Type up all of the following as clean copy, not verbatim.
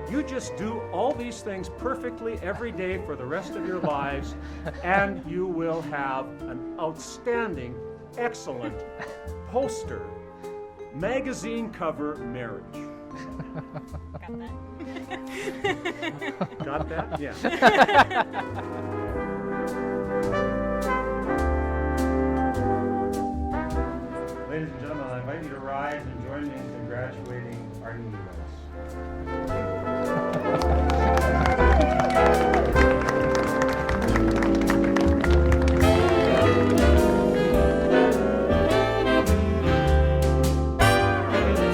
You just do all these things perfectly every day for the rest of your lives, and you will have an outstanding, excellent poster, magazine cover marriage. Got that? Got that? Yeah. Ladies and gentlemen, I invite you to rise and join me in congratulating our newlyweds.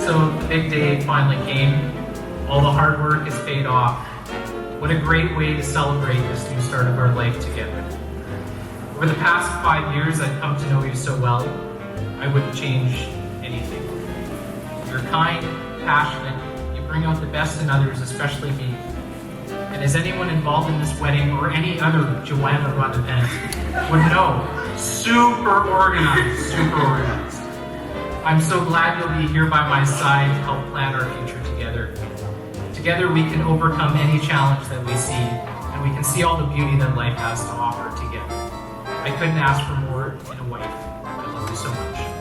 So the big day finally came. All the hard work is paid off. What a great way to celebrate this new start of our life together. Over the past 5 years, I've come to know you so well, I wouldn't change anything. You're kind, passionate, you bring out the best in others, especially me. And as anyone involved in this wedding or any other Joanna run event would know, super organized, super organized. I'm so glad you'll be here by my side to help plan our future together. Together we can overcome any challenge that we see, and we can see all the beauty that life has to offer together. I couldn't ask for more in a wife. I love you so much.